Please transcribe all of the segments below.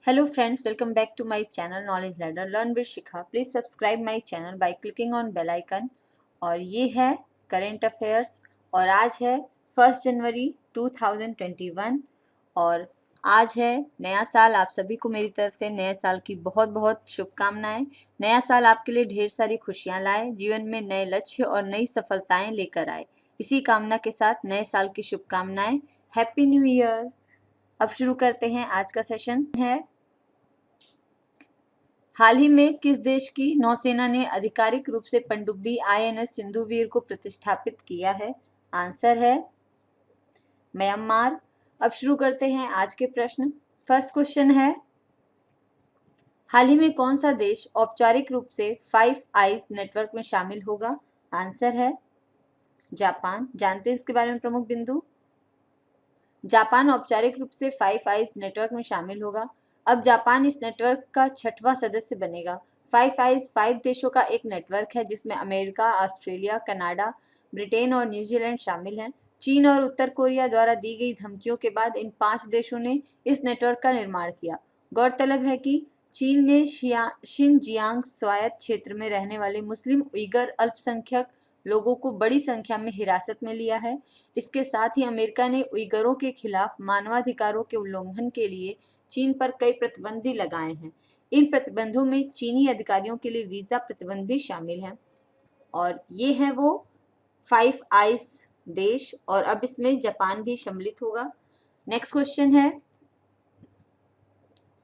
Hello friends, welcome back to my channel Knowledge Ladder Learn with Shikha. Please subscribe my channel by clicking on bell icon. और ये है current affairs और आज है 1 जनवरी 2021 और आज है नया साल। आप सभी को मेरी तरफ से नए साल की बहुत बहुत शुभकामनाएं। नया साल आपके लिए ढेर सारी खुशियां लाए, जीवन में नए लक्ष्य और नई सफलताएं लेकर आए। इसी कामना के साथ नए साल की शुभकामनाएं। Happy new year. अब शुरू करते हैं। आज का सेशन है हाल ही में किस देश की नौसेना ने आधिकारिक रूप से पनडुब्बी आईएनएस सिंधुवीर को प्रतिष्ठापित किया है? आंसर है म्यांमार। अब शुरू करते हैं आज के प्रश्न। फर्स्ट क्वेश्चन है, हाल ही में कौन सा देश औपचारिक रूप से 5 आइज नेटवर्क में शामिल होगा? आंसर है जापान। जानते हैं इसके बारे में प्रमुख बिंदु। जापान औपचारिक रूप से 5 आइज नेटवर्क में शामिल होगा। अब जापान इस नेटवर्क का 6वां सदस्य बनेगा। 5 आइज 5 देशों का एक नेटवर्क है जिसमें अमेरिका, ऑस्ट्रेलिया, कनाडा, ब्रिटेन और न्यूजीलैंड शामिल हैं। चीन और उत्तर कोरिया द्वारा दी गई धमकियों के बाद इन 5 देशों ने इस नेटवर्क का निर्माण किया। गौरतलब है कि चीन ने शिनजियांग स्वायत्त क्षेत्र में रहने वाले मुस्लिम उइगर अल्पसंख्यक लोगों को बड़ी संख्या में हिरासत में लिया है। इसके साथ ही अमेरिका ने उइगरों के खिलाफ मानवाधिकारों के उल्लंघन के लिए चीन पर कई प्रतिबंध भी लगाए हैं। इन प्रतिबंधों में चीनी अधिकारियों के लिए वीजा प्रतिबंध भी शामिल हैं और ये हैं वो 5 आइज देश और अब इसमें जापान भी सम्मिलित होगा। नेक्स्ट क्वेश्चन है,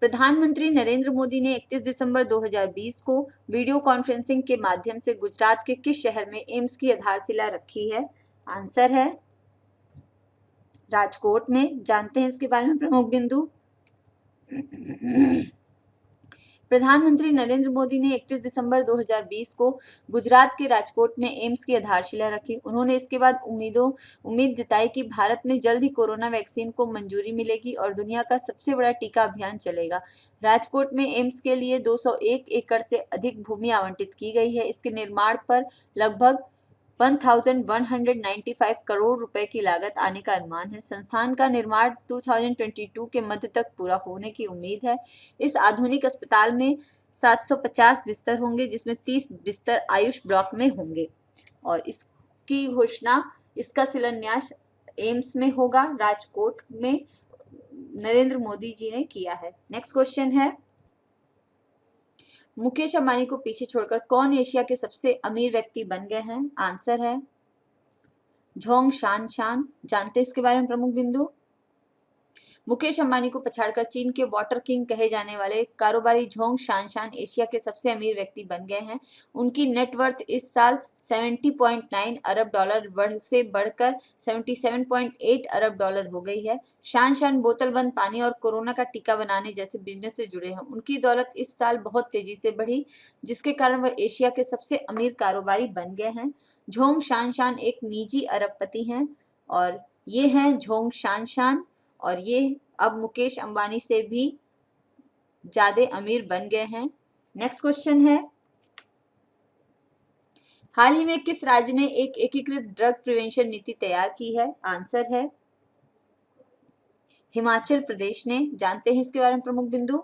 प्रधानमंत्री नरेंद्र मोदी ने 31 दिसंबर 2020 को वीडियो कॉन्फ्रेंसिंग के माध्यम से गुजरात के किस शहर में एम्स की आधारशिला रखी है? आंसर है राजकोट में। जानते हैं इसके बारे में प्रमुख बिंदु। प्रधानमंत्री नरेंद्र मोदी ने 31 दिसंबर 2020 को गुजरात के राजकोट में एम्स की आधारशिला रखी। उन्होंने इसके बाद उम्मीद जताई कि भारत में जल्द ही कोरोना वैक्सीन को मंजूरी मिलेगी और दुनिया का सबसे बड़ा टीका अभियान चलेगा। राजकोट में एम्स के लिए 201 एकड़ से अधिक भूमि आवंटित की गई है। इसके निर्माण पर लगभग 1195 करोड़ रुपए की लागत आने का अनुमान है। संस्थान का निर्माण 2022 के मध्य तक पूरा होने की उम्मीद है। इस आधुनिक अस्पताल में 750 बिस्तर होंगे जिसमें 30 बिस्तर आयुष ब्लॉक में होंगे और इसकी घोषणा, इसका शिलान्यास एम्स में होगा, राजकोट में नरेंद्र मोदी जी ने किया है। नेक्स्ट क्वेश्चन है, मुकेश अंबानी को पीछे छोड़कर कौन एशिया के सबसे अमीर व्यक्ति बन गए हैं? आंसर है झोंग शानशान। जानते हैं इसके बारे में प्रमुख बिंदु। मुकेश अंबानी को पछाड़कर चीन के वाटर किंग कहे जाने वाले कारोबारी झोंग शानशान एशिया के सबसे अमीर व्यक्ति बन गए हैं। उनकी नेटवर्थ इस साल 70.9 अरब डॉलर बढ़कर 77.8 अरब डॉलर हो गई है। शानशान बोतलबंद पानी और कोरोना का टीका बनाने जैसे बिजनेस से जुड़े हैं। उनकी दौलत इस साल बहुत तेजी से बढ़ी जिसके कारण वह एशिया के सबसे अमीर कारोबारी बन गए हैं। झोंग शानशान एक निजी अरबपति हैं और ये हैं झोंग शानशान और ये अब मुकेश अंबानी से भी ज्यादा अमीर बन गए हैं। नेक्स्ट क्वेश्चन है, हाल ही में किस राज्य ने एक एकीकृत ड्रग प्रिवेंशन नीति तैयार की है? आंसर है हिमाचल प्रदेश ने। जानते हैं इसके बारे में प्रमुख बिंदु।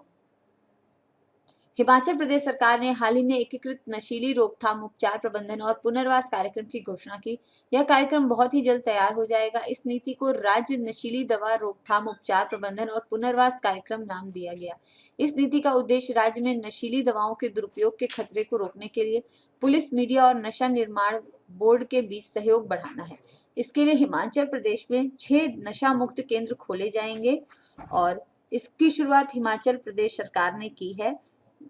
हिमाचल प्रदेश सरकार ने हाल ही में एकीकृत नशीली रोकथाम, उपचार, प्रबंधन और पुनर्वास कार्यक्रम की घोषणा की। यह कार्यक्रम बहुत ही जल्द तैयार हो जाएगा। इस नीति को राज्य नशीली दवा रोकथाम, उपचार, प्रबंधन और पुनर्वास कार्यक्रम नाम दिया गया। इस नीति का उद्देश्य राज्य में नशीली दवाओं के दुरुपयोग के खतरे को रोकने के लिए पुलिस, मीडिया और नशा निर्माण बोर्ड के बीच सहयोग बढ़ाना है। इसके लिए हिमाचल प्रदेश में 6 नशा मुक्त केंद्र खोले जाएंगे और इसकी शुरुआत हिमाचल प्रदेश सरकार ने की है।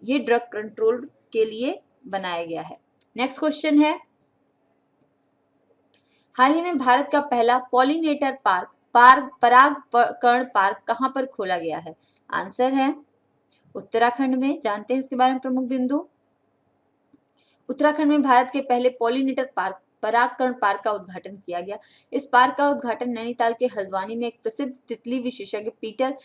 ये ड्रग कंट्रोल के लिए बनाया गया है। नेक्स्ट क्वेश्चन है, हाल ही में भारत का पहला पॉलिनेटर परागकण पार्क कहां पर खोला गया है? आंसर है उत्तराखंड में। जानते हैं इसके बारे में प्रमुख बिंदु। उत्तराखंड में भारत के पहले पॉलिनेटर पार्क परागकण पार्क का उद्घाटन किया गया। इस पार्क का उद्घाटन नैनीताल के हल्द्वानी में एक प्रसिद्ध तितली विशेषज्ञ पीटर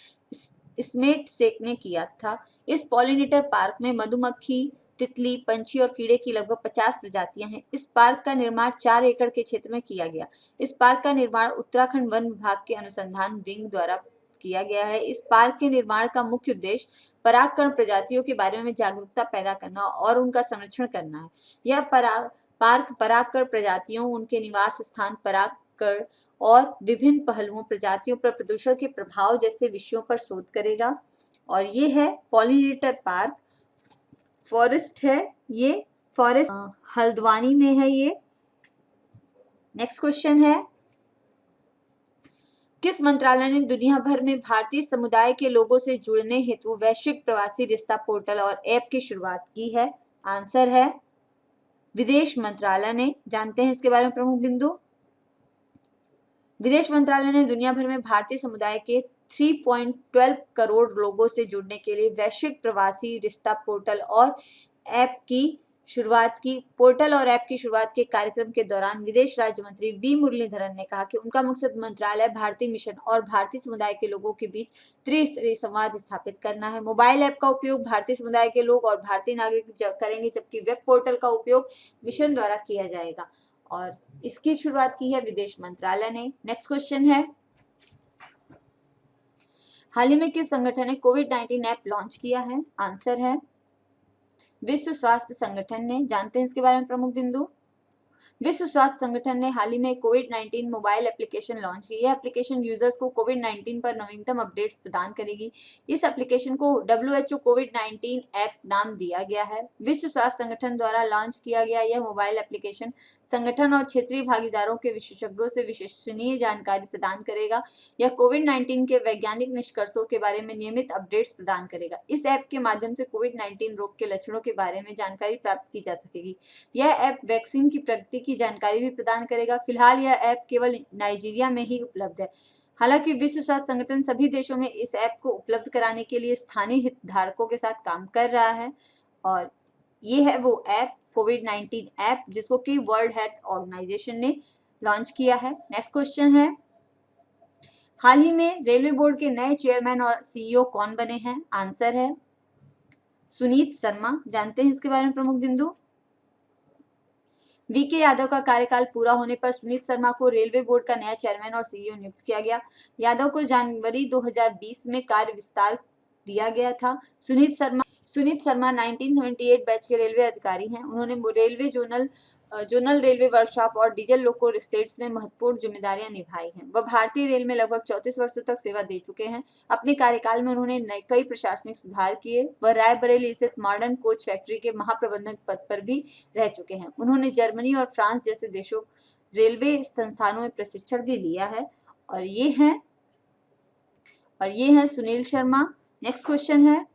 स्मेट सेक ने किया था। इस पॉलिनेटर पार्क में मधुमक्खी, तितली, पंछी और कीड़े की लगभग 50 प्रजातियां हैं। इस पार्क का निर्माण 4 एकड़ के क्षेत्र में किया गया। इस पार्क का निर्माण उत्तराखंड वन विभाग के अनुसंधान विंग द्वारा किया गया है। इस पार्क के निर्माण का मुख्य उद्देश्य परागकण प्रजातियों के बारे में जागरूकता पैदा करना और उनका संरक्षण करना है। यह पार्क परागकण प्रजातियों, उनके निवास स्थान, परागकण और विभिन्न पहलुओं प्रजातियों पर प्रदूषण के प्रभाव जैसे विषयों पर शोध करेगा। और ये है पॉलिनेटर पार्क, फॉरेस्ट है ये, फॉरेस्ट हल्द्वानी में है ये। नेक्स्ट क्वेश्चन है, किस मंत्रालय ने दुनिया भर में भारतीय समुदाय के लोगों से जुड़ने हेतु वैश्विक प्रवासी रिश्ता पोर्टल और ऐप की शुरुआत की है? आंसर है विदेश मंत्रालय ने। जानते हैं इसके बारे में प्रमुख बिंदु। विदेश मंत्रालय ने दुनिया भर में भारतीय समुदाय के 3.12 करोड़ लोगों से जुड़ने के लिए वैश्विक प्रवासी रिश्ता पोर्टल और ऐप की शुरुआत की। पोर्टल और ऐप की शुरुआत के कार्यक्रम के दौरान विदेश राज्य मंत्री वी मुरलीधरन ने कहा कि उनका मकसद मंत्रालय, भारतीय मिशन और भारतीय समुदाय के लोगों के बीच त्रिस्तरीय संवाद स्थापित करना है। मोबाइल ऐप का उपयोग भारतीय समुदाय के लोग और भारतीय नागरिक करेंगे, जबकि वेब पोर्टल का उपयोग मिशन द्वारा किया जाएगा और इसकी शुरुआत की है विदेश मंत्रालय ने। नेक्स्ट क्वेश्चन है, हाल ही में किस संगठन ने कोविड-19 ऐप लॉन्च किया है? आंसर है विश्व स्वास्थ्य संगठन ने। जानते हैं इसके बारे में प्रमुख बिंदु। विश्व स्वास्थ्य संगठन ने हाल ही में कोविड-19 मोबाइल एप्लीकेशन लॉन्च की। यह एप्लीकेशन यूजर्स को कोविड-19 पर नवीनतम अपडेट्स प्रदान करेगी। इस एप्लीकेशन को WHO कोविड-19 ऐप नाम दिया गया है। विश्व स्वास्थ्य संगठन द्वारा लॉन्च किया गया यह मोबाइल एप्लीकेशन संगठन और क्षेत्रीय भागीदारों के विशेषज्ञों से विश्वसनीय जानकारी प्रदान करेगा। यह कोविड-19 के वैज्ञानिक निष्कर्षों के बारे में नियमित अपडेट्स प्रदान करेगा। इस ऐप के माध्यम से कोविड-19 रोग के लक्षणों के बारे में जानकारी प्राप्त की जा सकेगी। यह ऐप वैक्सीन की प्रगति की जानकारी भी प्रदान करेगा। फिलहाल यह ऐप केवल नाइजीरिया में ही उपलब्ध है। हालांकि विश्व स्वास्थ्य संगठन सभी देशों में इस ऐप को उपलब्ध कराने के लिए स्थानीय हितधारकों के साथ काम कर रहा है और ये है वो ऐप कोविड-19 ऐप जिसको कि वर्ल्ड हेल्थ ऑर्गेनाइजेशन ने लॉन्च किया है। नेक्स्ट क्वेश्चन है, हाल ही में रेलवे बोर्ड के नए चेयरमैन और CEO कौन बने हैं? आंसर है सुनीत शर्मा। जानते हैं इसके बारे में प्रमुख बिंदु। VK यादव का कार्यकाल पूरा होने पर सुनीत शर्मा को रेलवे बोर्ड का नया चेयरमैन और CEO नियुक्त किया गया। यादव को जनवरी 2020 में कार्य विस्तार दिया गया था। सुनीत शर्मा 1978 बैच के रेलवे अधिकारी हैं। उन्होंने रेलवे जोनल रेलवे वर्कशॉप और डीजल लोको सेट्स में महत्वपूर्ण जिम्मेदारियां निभाई हैं। वह भारतीय रेल में लगभग 34 वर्षों तक सेवा दे चुके हैं। अपने कार्यकाल में उन्होंने कई प्रशासनिक सुधार किए। वह रायबरेली स्थित मॉडर्न कोच फैक्ट्री के महाप्रबंधक पद पर भी रह चुके हैं। उन्होंने जर्मनी और फ्रांस जैसे देशों रेलवे संस्थानों में प्रशिक्षण भी लिया है और ये हैं सुनील शर्मा। नेक्स्ट क्वेश्चन है,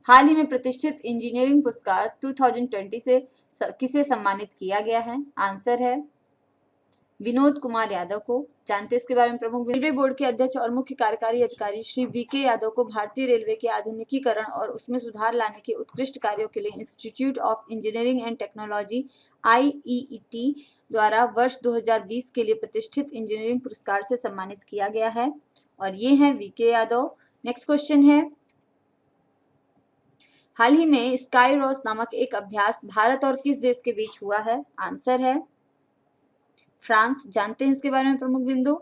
हाल ही में प्रतिष्ठित इंजीनियरिंग पुरस्कार 2020 से किसे सम्मानित किया गया है? आंसर है विनोद कुमार यादव को। जानते हैं इसके बारे में प्रमुख। रेलवे बोर्ड के अध्यक्ष और मुख्य कार्यकारी अधिकारी श्री VK यादव को भारतीय रेलवे के आधुनिकीकरण और उसमें सुधार लाने के उत्कृष्ट कार्यों के लिए institute of engineering and technology IEET द्वारा वर्ष 2020 के लिए प्रतिष्ठित इंजीनियरिंग पुरस्कार से सम्मानित किया गया है और ये हैं VK यादव। नेक्स्ट क्वेश्चन है, हाल ही में स्काईरोस नामक एक अभ्यास भारत और किस देश के बीच हुआ है? आंसर है फ्रांस। जानते हैं इसके बारे में प्रमुख बिंदु।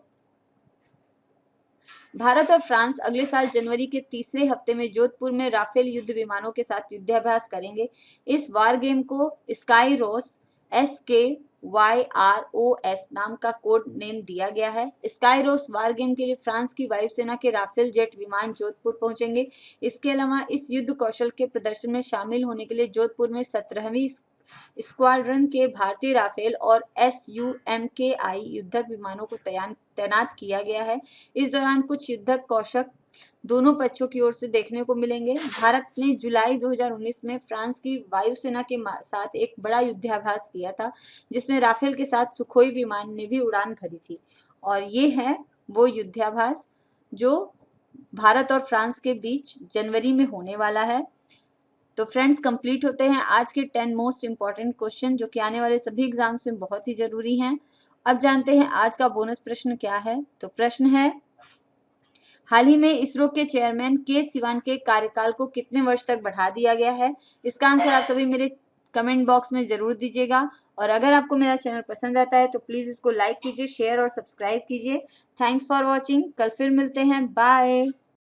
भारत और फ्रांस अगले साल जनवरी के तीसरे हफ्ते में जोधपुर में राफेल युद्ध विमानों के साथ युद्धाभ्यास करेंगे। इस वार गेम को स्काईरोस SKYROS नाम का कोड नेम दिया गया है। स्काईरोस वार गेम के लिए फ्रांस की वायुसेना के राफेल जेट विमान जोधपुर पहुंचेंगे। इसके अलावा इस युद्ध कौशल के प्रदर्शन में शामिल होने के लिए जोधपुर में 17वीं स्क्वाड्रन के भारतीय राफेल और SUMKI युद्धक विमानों को तैनात किया गया है। इस दौरान कुछ युद्धक कौशल दोनों पक्षों की ओर से देखने को मिलेंगे। भारत ने जुलाई 2019 में फ्रांस की वायुसेना के साथ एक बड़ा युद्धाभ्यास किया था जिसमें राफेल के साथ सुखोई विमान ने भी उड़ान भरी थी और ये है वो युद्धाभ्यास जो भारत और फ्रांस के बीच जनवरी में होने वाला है। तो फ्रेंड्स, कंप्लीट होते हैं आज के 10 मोस्ट इंपॉर्टेंट क्वेश्चन जो कि आने वाले सभी एग्जाम्स में बहुत ही जरूरी हैं। अब जानते हैं आज का बोनस प्रश्न क्या है। तो प्रश्न है, हाल ही में इसरो के चेयरमैन के सिवान के कार्यकाल को कितने वर्ष तक बढ़ा दिया गया है? इसका आंसर आप सभी मेरे कमेंट बॉक्स में ज़रूर दीजिएगा। और अगर आपको मेरा चैनल पसंद आता है तो प्लीज़ इसको लाइक कीजिए, शेयर और सब्सक्राइब कीजिए। Thanks for watching. कल फिर मिलते हैं। बाय।